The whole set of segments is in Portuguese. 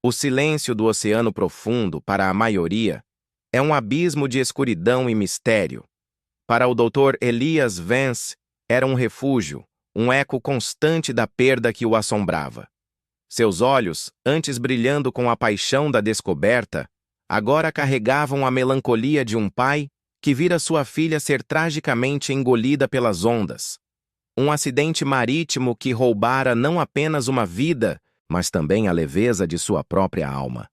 O silêncio do oceano profundo, para a maioria, é um abismo de escuridão e mistério. Para o Dr. Elias Vance, era um refúgio, um eco constante da perda que o assombrava. Seus olhos, antes brilhando com a paixão da descoberta, agora carregavam a melancolia de um pai que vira sua filha ser tragicamente engolida pelas ondas. Um acidente marítimo que roubara não apenas uma vida, mas também a leveza de sua própria alma.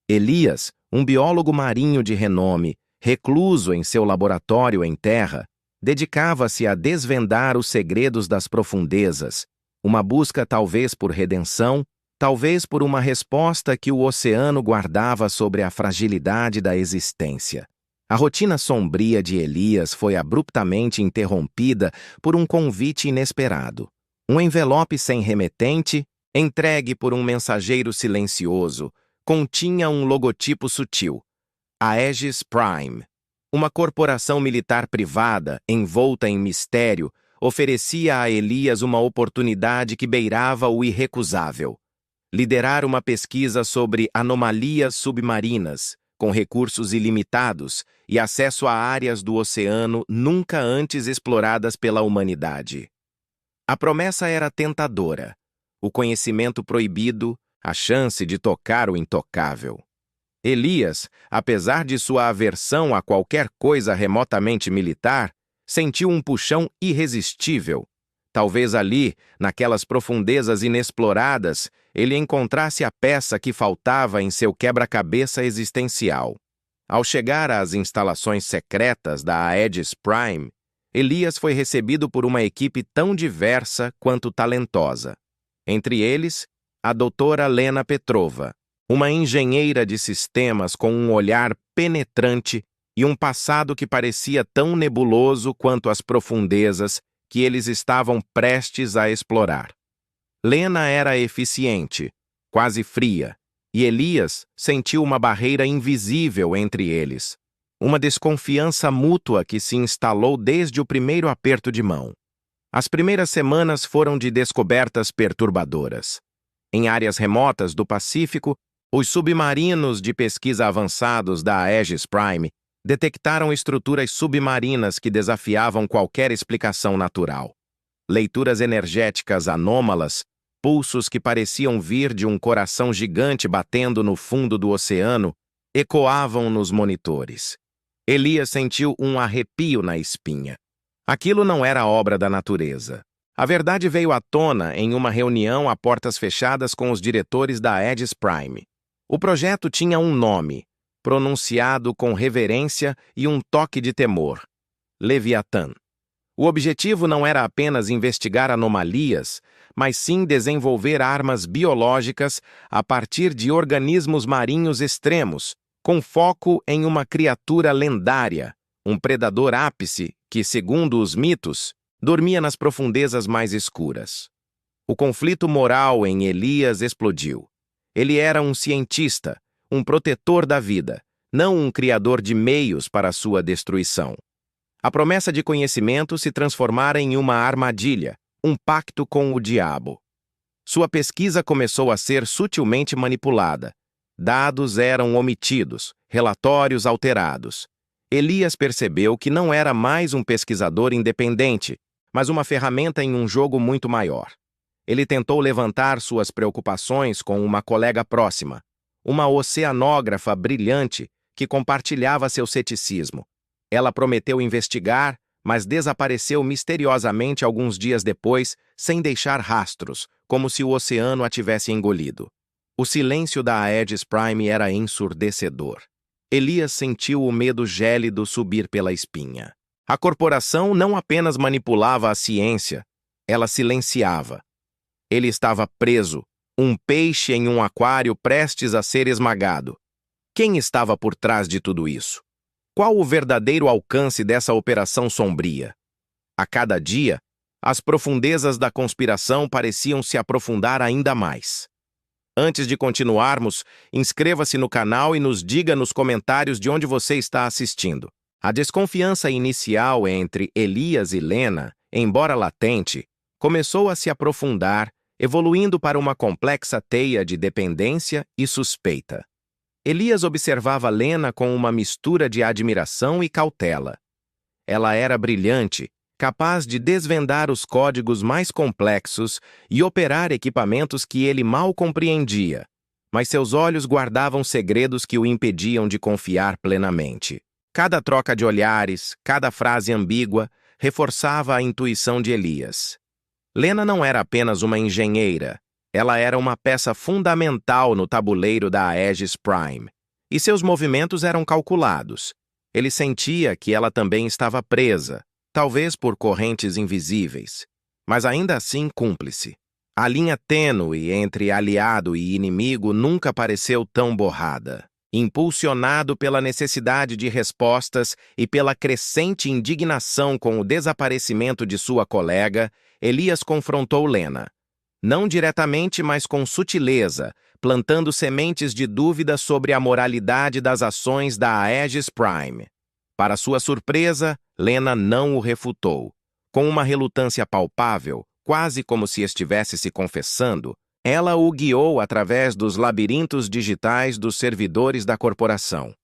Elias, um biólogo marinho de renome, recluso em seu laboratório em terra, dedicava-se a desvendar os segredos das profundezas, uma busca talvez por redenção, talvez por uma resposta que o oceano guardava sobre a fragilidade da existência. A rotina sombria de Elias foi abruptamente interrompida por um convite inesperado. Um envelope sem remetente, entregue por um mensageiro silencioso, continha um logotipo sutil: Aegis Prime. Uma corporação militar privada, envolta em mistério, oferecia a Elias uma oportunidade que beirava o irrecusável: liderar uma pesquisa sobre anomalias submarinas, com recursos ilimitados e acesso a áreas do oceano nunca antes exploradas pela humanidade. A promessa era tentadora: o conhecimento proibido, a chance de tocar o intocável. Elias, apesar de sua aversão a qualquer coisa remotamente militar, sentiu um puxão irresistível. Talvez ali, naquelas profundezas inexploradas, ele encontrasse a peça que faltava em seu quebra-cabeça existencial. Ao chegar às instalações secretas da Aegis Prime, Elias foi recebido por uma equipe tão diversa quanto talentosa. Entre eles, a doutora Lena Petrova, uma engenheira de sistemas com um olhar penetrante e um passado que parecia tão nebuloso quanto as profundezas que eles estavam prestes a explorar. Lena era eficiente, quase fria, e Elias sentiu uma barreira invisível entre eles, uma desconfiança mútua que se instalou desde o primeiro aperto de mão. As primeiras semanas foram de descobertas perturbadoras. Em áreas remotas do Pacífico, os submarinos de pesquisa avançados da Aegis Prime detectaram estruturas submarinas que desafiavam qualquer explicação natural. Leituras energéticas anômalas, pulsos que pareciam vir de um coração gigante batendo no fundo do oceano, ecoavam nos monitores. Elias sentiu um arrepio na espinha. Aquilo não era obra da natureza. A verdade veio à tona em uma reunião a portas fechadas com os diretores da Aegis Prime. O projeto tinha um nome, pronunciado com reverência e um toque de temor: Leviatã. O objetivo não era apenas investigar anomalias, mas sim desenvolver armas biológicas a partir de organismos marinhos extremos, com foco em uma criatura lendária, um predador ápice que, segundo os mitos, dormia nas profundezas mais escuras. O conflito moral em Elias explodiu. Ele era um cientista, um protetor da vida, não um criador de meios para sua destruição. A promessa de conhecimento se transformara em uma armadilha, um pacto com o diabo. Sua pesquisa começou a ser sutilmente manipulada. Dados eram omitidos, relatórios alterados. Elias percebeu que não era mais um pesquisador independente, mas uma ferramenta em um jogo muito maior. Ele tentou levantar suas preocupações com uma colega próxima, uma oceanógrafa brilhante que compartilhava seu ceticismo. Ela prometeu investigar, mas desapareceu misteriosamente alguns dias depois, sem deixar rastros, como se o oceano a tivesse engolido. O silêncio da Aegis Prime era ensurdecedor. Elias sentiu o medo gélido subir pela espinha. A corporação não apenas manipulava a ciência, ela silenciava. Ele estava preso, um peixe em um aquário prestes a ser esmagado. Quem estava por trás de tudo isso? Qual o verdadeiro alcance dessa operação sombria? A cada dia, as profundezas da conspiração pareciam se aprofundar ainda mais. Antes de continuarmos, inscreva-se no canal e nos diga nos comentários de onde você está assistindo. A desconfiança inicial entre Elias e Lena, embora latente, começou a se aprofundar evoluindo para uma complexa teia de dependência e suspeita. Elias observava Lena com uma mistura de admiração e cautela. Ela era brilhante, capaz de desvendar os códigos mais complexos e operar equipamentos que ele mal compreendia, mas seus olhos guardavam segredos que o impediam de confiar plenamente. Cada troca de olhares, cada frase ambígua, reforçava a intuição de Elias. Lena não era apenas uma engenheira, ela era uma peça fundamental no tabuleiro da Aegis Prime, e seus movimentos eram calculados. Ele sentia que ela também estava presa, talvez por correntes invisíveis, mas ainda assim cúmplice. A linha tênue entre aliado e inimigo nunca pareceu tão borrada. Impulsionado pela necessidade de respostas e pela crescente indignação com o desaparecimento de sua colega, Elias confrontou Lena. Não diretamente, mas com sutileza, plantando sementes de dúvida sobre a moralidade das ações da Aegis Prime. Para sua surpresa, Lena não o refutou. Com uma relutância palpável, quase como se estivesse se confessando, ela o guiou através dos labirintos digitais dos servidores da corporação.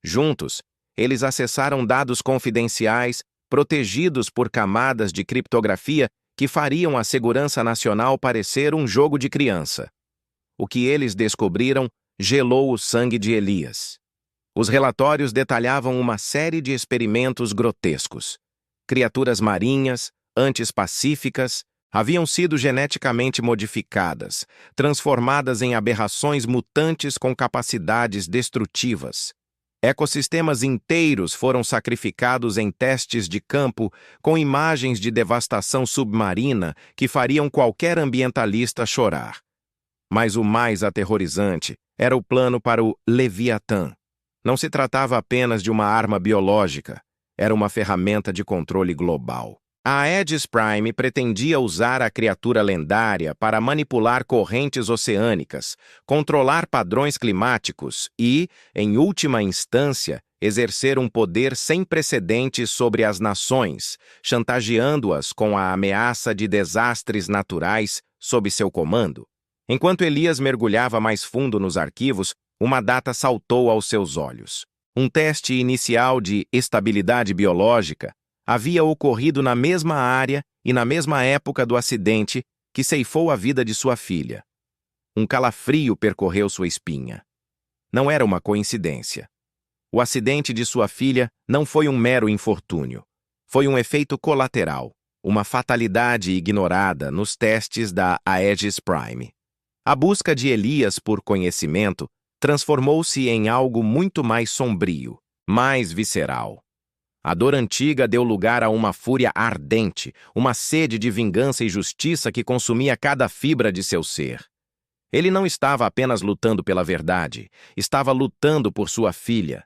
Juntos, eles acessaram dados confidenciais, protegidos por camadas de criptografia que fariam a segurança nacional parecer um jogo de criança. O que eles descobriram gelou o sangue de Elias. Os relatórios detalhavam uma série de experimentos grotescos. Criaturas marinhas, antes pacíficas, haviam sido geneticamente modificadas, transformadas em aberrações mutantes com capacidades destrutivas. Ecossistemas inteiros foram sacrificados em testes de campo com imagens de devastação submarina que fariam qualquer ambientalista chorar. Mas o mais aterrorizante era o plano para o Leviatã. Não se tratava apenas de uma arma biológica, era uma ferramenta de controle global. A Aegis Prime pretendia usar a criatura lendária para manipular correntes oceânicas, controlar padrões climáticos e, em última instância, exercer um poder sem precedentes sobre as nações, chantageando-as com a ameaça de desastres naturais sob seu comando. Enquanto Elias mergulhava mais fundo nos arquivos, uma data saltou aos seus olhos. Um teste inicial de estabilidade biológica havia ocorrido na mesma área e na mesma época do acidente que ceifou a vida de sua filha. Um calafrio percorreu sua espinha. Não era uma coincidência. O acidente de sua filha não foi um mero infortúnio. Foi um efeito colateral, uma fatalidade ignorada nos testes da Aegis Prime. A busca de Elias por conhecimento transformou-se em algo muito mais sombrio, mais visceral. A dor antiga deu lugar a uma fúria ardente, uma sede de vingança e justiça que consumia cada fibra de seu ser. Ele não estava apenas lutando pela verdade, estava lutando por sua filha.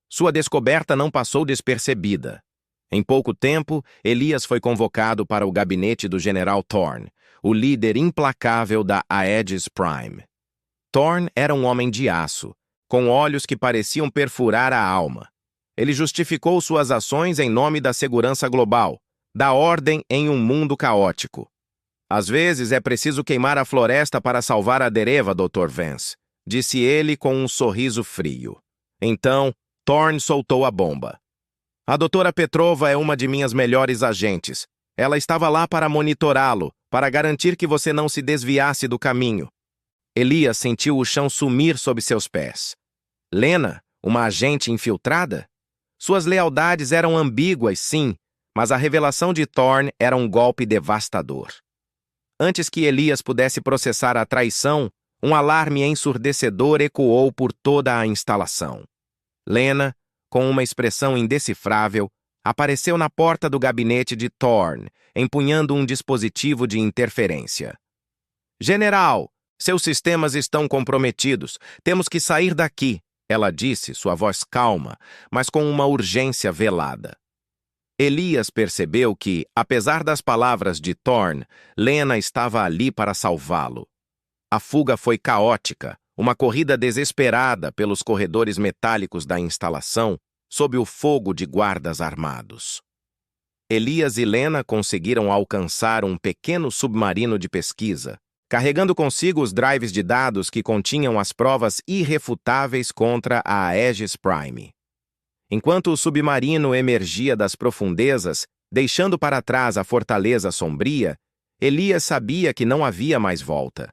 Sua descoberta não passou despercebida. Em pouco tempo, Elias foi convocado para o gabinete do General Thorne, o líder implacável da Aegis Prime. Thorne era um homem de aço, com olhos que pareciam perfurar a alma. Ele justificou suas ações em nome da segurança global, da ordem em um mundo caótico. Às vezes é preciso queimar a floresta para salvar a Dereva, Dr. Vance, disse ele com um sorriso frio. Então, Thorne soltou a bomba. A doutora Petrova é uma de minhas melhores agentes. Ela estava lá para monitorá-lo, para garantir que você não se desviasse do caminho. Elias sentiu o chão sumir sob seus pés. Lena, uma agente infiltrada? Suas lealdades eram ambíguas, sim, mas a revelação de Thorne era um golpe devastador. Antes que Elias pudesse processar a traição, um alarme ensurdecedor ecoou por toda a instalação. Lena, com uma expressão indecifrável, apareceu na porta do gabinete de Thorne, empunhando um dispositivo de interferência. General, seus sistemas estão comprometidos. Temos que sair daqui, ela disse, sua voz calma, mas com uma urgência velada. Elias percebeu que, apesar das palavras de Thorne, Lena estava ali para salvá-lo. A fuga foi caótica, uma corrida desesperada pelos corredores metálicos da instalação, sob o fogo de guardas armados. Elias e Lena conseguiram alcançar um pequeno submarino de pesquisa, carregando consigo os drives de dados que continham as provas irrefutáveis contra a Aegis Prime. Enquanto o submarino emergia das profundezas, deixando para trás a fortaleza sombria, Elias sabia que não havia mais volta.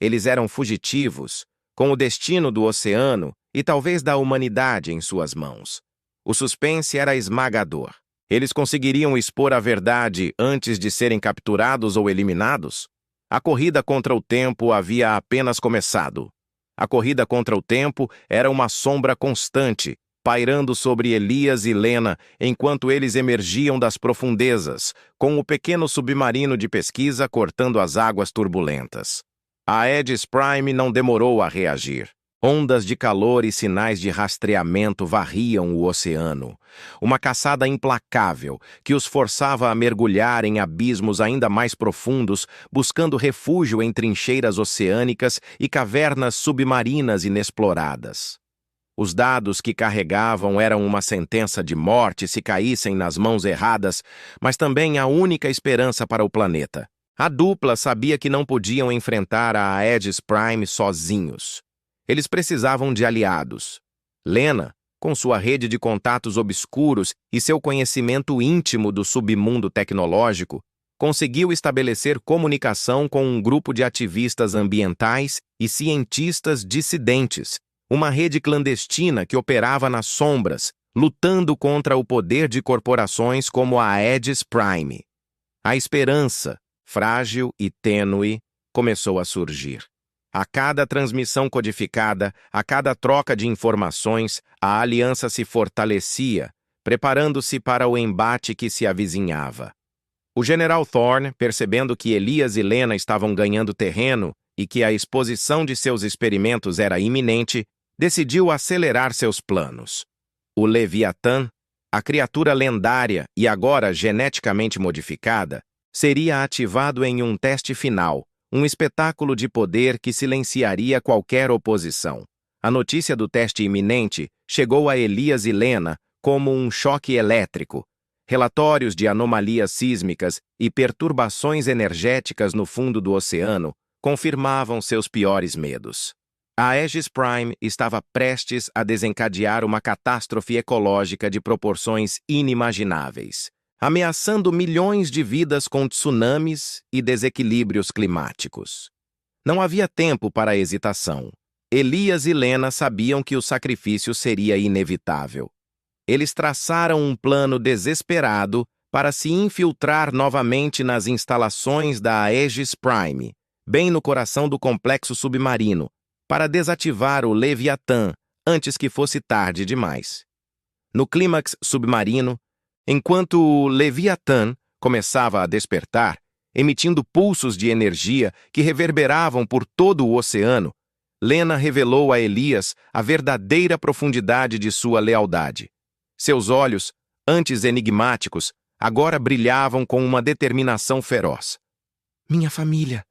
Eles eram fugitivos, com o destino do oceano e talvez da humanidade em suas mãos. O suspense era esmagador. Eles conseguiriam expor a verdade antes de serem capturados ou eliminados? A corrida contra o tempo havia apenas começado. A corrida contra o tempo era uma sombra constante, pairando sobre Elias e Lena enquanto eles emergiam das profundezas, com o pequeno submarino de pesquisa cortando as águas turbulentas. A Aegis Prime não demorou a reagir. Ondas de calor e sinais de rastreamento varriam o oceano. Uma caçada implacável que os forçava a mergulhar em abismos ainda mais profundos, buscando refúgio em trincheiras oceânicas e cavernas submarinas inexploradas. Os dados que carregavam eram uma sentença de morte se caíssem nas mãos erradas, mas também a única esperança para o planeta. A dupla sabia que não podiam enfrentar a Aegis Prime sozinhos. Eles precisavam de aliados. Lena, com sua rede de contatos obscuros e seu conhecimento íntimo do submundo tecnológico, conseguiu estabelecer comunicação com um grupo de ativistas ambientais e cientistas dissidentes, uma rede clandestina que operava nas sombras, lutando contra o poder de corporações como a Aegis Prime. A esperança, frágil e tênue, começou a surgir. A cada transmissão codificada, a cada troca de informações, a aliança se fortalecia, preparando-se para o embate que se avizinhava. O general Thorne, percebendo que Elias e Lena estavam ganhando terreno e que a exposição de seus experimentos era iminente, decidiu acelerar seus planos. O Leviatã, a criatura lendária e agora geneticamente modificada, seria ativado em um teste final, um espetáculo de poder que silenciaria qualquer oposição. A notícia do teste iminente chegou a Elias e Lena como um choque elétrico. Relatórios de anomalias sísmicas e perturbações energéticas no fundo do oceano confirmavam seus piores medos. A Aegis Prime estava prestes a desencadear uma catástrofe ecológica de proporções inimagináveis, ameaçando milhões de vidas com tsunamis e desequilíbrios climáticos. Não havia tempo para hesitação. Elias e Lena sabiam que o sacrifício seria inevitável. Eles traçaram um plano desesperado para se infiltrar novamente nas instalações da Aegis Prime, bem no coração do complexo submarino, para desativar o Leviatã antes que fosse tarde demais. No clímax submarino, enquanto o Leviatã começava a despertar, emitindo pulsos de energia que reverberavam por todo o oceano, Lena revelou a Elias a verdadeira profundidade de sua lealdade. Seus olhos, antes enigmáticos, agora brilhavam com uma determinação feroz. "Minha família,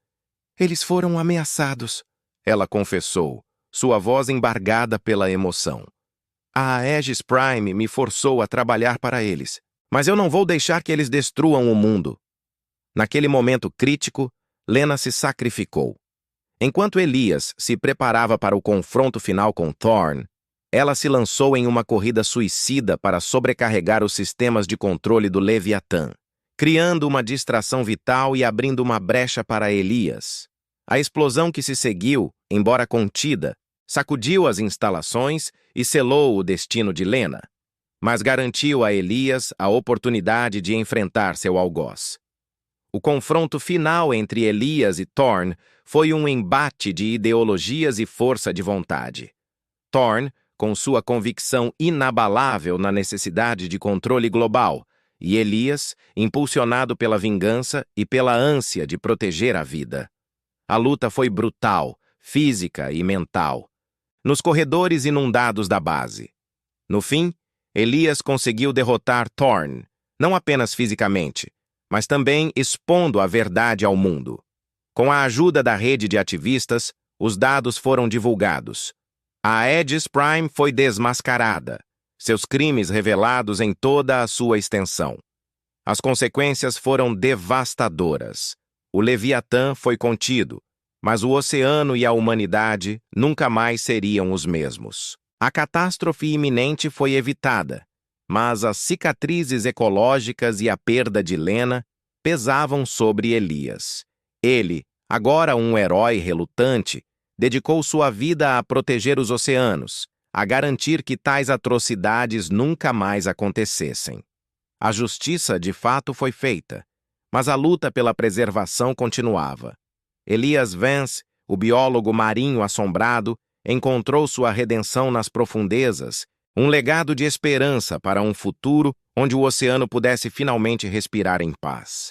eles foram ameaçados", ela confessou, sua voz embargada pela emoção. "A Aegis Prime me forçou a trabalhar para eles, mas eu não vou deixar que eles destruam o mundo." Naquele momento crítico, Lena se sacrificou. Enquanto Elias se preparava para o confronto final com Thorne, ela se lançou em uma corrida suicida para sobrecarregar os sistemas de controle do Leviatã, criando uma distração vital e abrindo uma brecha para Elias. A explosão que se seguiu, embora contida, sacudiu as instalações e selou o destino de Lena, mas garantiu a Elias a oportunidade de enfrentar seu algoz. O confronto final entre Elias e Thorne foi um embate de ideologias e força de vontade. Thorne, com sua convicção inabalável na necessidade de controle global, e Elias, impulsionado pela vingança e pela ânsia de proteger a vida. A luta foi brutal, física e mental, nos corredores inundados da base. No fim, Elias conseguiu derrotar Thorne, não apenas fisicamente, mas também expondo a verdade ao mundo. Com a ajuda da rede de ativistas, os dados foram divulgados. A Aegis Prime foi desmascarada, seus crimes revelados em toda a sua extensão. As consequências foram devastadoras. O Leviatã foi contido, mas o oceano e a humanidade nunca mais seriam os mesmos. A catástrofe iminente foi evitada, mas as cicatrizes ecológicas e a perda de Lena pesavam sobre Elias. Ele, agora um herói relutante, dedicou sua vida a proteger os oceanos, a garantir que tais atrocidades nunca mais acontecessem. A justiça, de fato, foi feita, mas a luta pela preservação continuava. Elias Vance, o biólogo marinho assombrado, encontrou sua redenção nas profundezas, um legado de esperança para um futuro onde o oceano pudesse finalmente respirar em paz.